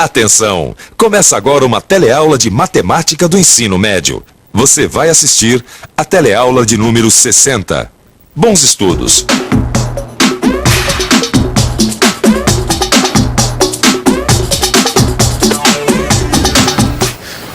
Atenção! Começa agora uma teleaula de matemática do ensino médio. Você vai assistir a teleaula de número 60. Bons estudos!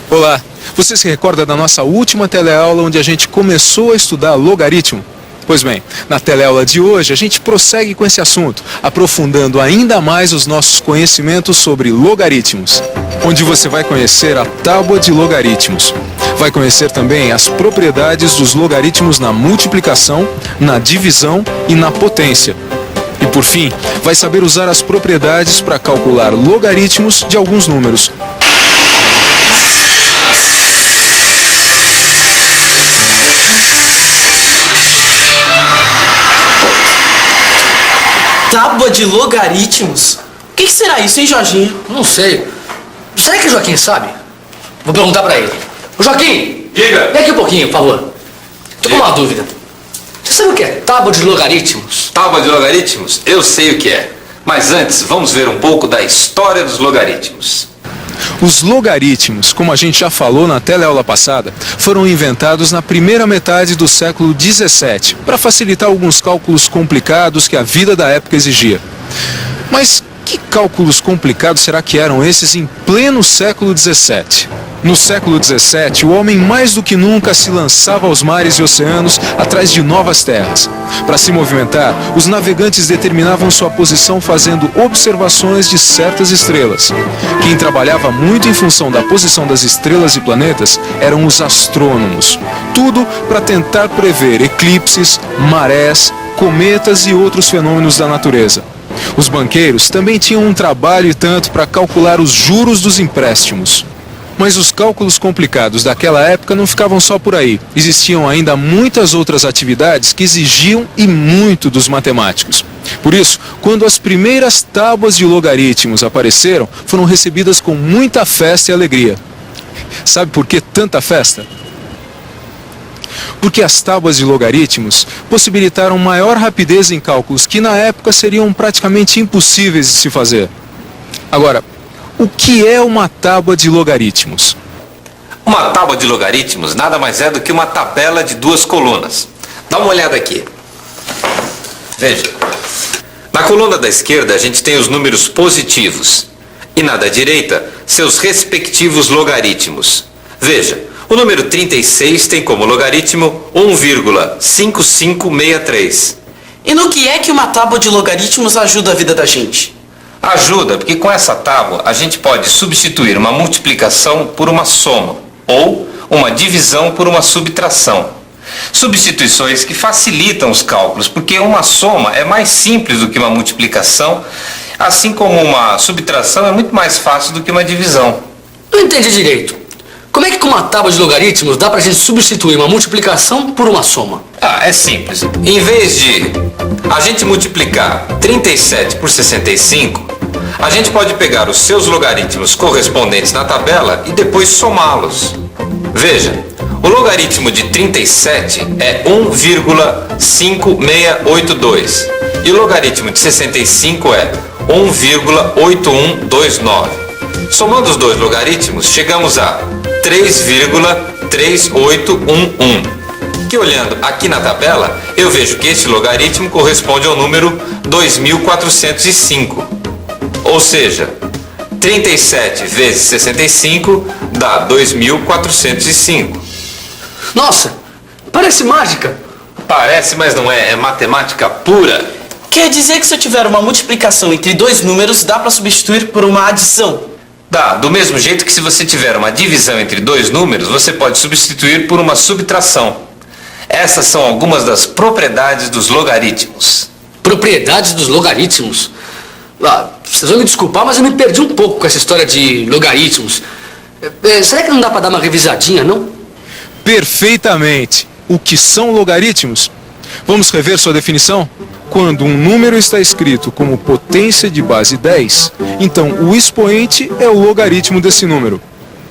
Olá! Você se recorda da nossa última teleaula onde a gente começou a estudar logaritmo? Pois bem, na teleaula de hoje a gente prossegue com esse assunto, aprofundando ainda mais os nossos conhecimentos sobre logaritmos, onde você vai conhecer a tábua de logaritmos. Vai conhecer também as propriedades dos logaritmos na multiplicação, na divisão e na potência. E por fim, vai saber usar as propriedades para calcular logaritmos de alguns números. Tábua de logaritmos? O que será isso, hein, Jorginho? Não sei. Será que o Joaquim sabe? Vou perguntar pra ele. Ô Joaquim! Diga! Vem aqui um pouquinho, por favor. Tô com uma dúvida. Você sabe o que é tábua de logaritmos? Tábua de logaritmos? Eu sei o que é. Mas antes, vamos ver um pouco da história dos logaritmos. Os logaritmos, como a gente já falou na teleaula passada, foram inventados na primeira metade do século XVII, para facilitar alguns cálculos complicados que a vida da época exigia. Mas que cálculos complicados será que eram esses em pleno século XVII? No século XVII, o homem mais do que nunca se lançava aos mares e oceanos atrás de novas terras. Para se movimentar, os navegantes determinavam sua posição fazendo observações de certas estrelas. Quem trabalhava muito em função da posição das estrelas e planetas eram os astrônomos. Tudo para tentar prever eclipses, marés, cometas e outros fenômenos da natureza. Os banqueiros também tinham um trabalho e tanto para calcular os juros dos empréstimos. Mas os cálculos complicados daquela época não ficavam só por aí. Existiam ainda muitas outras atividades que exigiam e muito dos matemáticos. Por isso, quando as primeiras tábuas de logaritmos apareceram, foram recebidas com muita festa e alegria. Sabe por que tanta festa? Porque as tábuas de logaritmos possibilitaram maior rapidez em cálculos que na época seriam praticamente impossíveis de se fazer. Agora, o que é uma tábua de logaritmos? Uma tábua de logaritmos nada mais é do que uma tabela de duas colunas. Dá uma olhada aqui. Veja. Na coluna da esquerda a gente tem os números positivos e na da direita seus respectivos logaritmos. Veja, o número 36 tem como logaritmo 1,5563. E no que é que uma tábua de logaritmos ajuda a vida da gente? Ajuda, porque com essa tábua a gente pode substituir uma multiplicação por uma soma ou uma divisão por uma subtração. Substituições que facilitam os cálculos, porque uma soma é mais simples do que uma multiplicação, assim como uma subtração é muito mais fácil do que uma divisão. Não entendi direito. Como é que com uma tábua de logaritmos dá pra gente substituir uma multiplicação por uma soma? É simples. Em vez de a gente multiplicar 37 por 65, a gente pode pegar os seus logaritmos correspondentes na tabela e depois somá-los. Veja, o logaritmo de 37 é 1,5682 e o logaritmo de 65 é 1,8129. Somando os dois logaritmos, chegamos a 3,3811. Que olhando aqui na tabela, eu vejo que este logaritmo corresponde ao número 2405. Ou seja, 37 vezes 65 dá 2405. Nossa, parece mágica. Parece, mas não é. É matemática pura. Quer dizer que se eu tiver uma multiplicação entre dois números, dá para substituir por uma adição? Dá, do mesmo jeito que se você tiver uma divisão entre dois números, você pode substituir por uma subtração. Essas são algumas das propriedades dos logaritmos. Propriedades dos logaritmos? Vocês vão me desculpar, mas eu me perdi um pouco com essa história de logaritmos. Será que não dá para dar uma revisadinha, não? Perfeitamente! O que são logaritmos? Vamos rever sua definição? Quando um número está escrito como potência de base 10, então o expoente é o logaritmo desse número.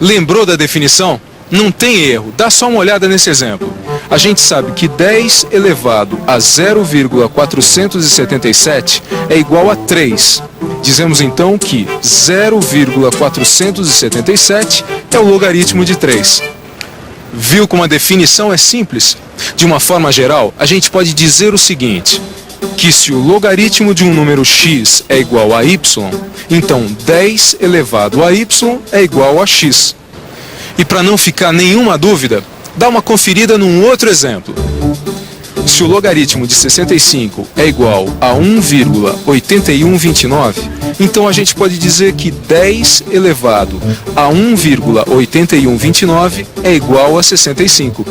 Lembrou da definição? Não tem erro, dá só uma olhada nesse exemplo. A gente sabe que 10 elevado a 0,477 é igual a 3. Dizemos então que 0,477 é o logaritmo de 3. Viu como a definição é simples? De uma forma geral, a gente pode dizer o seguinte, que se o logaritmo de um número x é igual a y, então 10 elevado a y é igual a x. E para não ficar nenhuma dúvida, dá uma conferida num outro exemplo. Se o logaritmo de 65 é igual a 1,8129, então a gente pode dizer que 10 elevado a 1,8129 é igual a 65.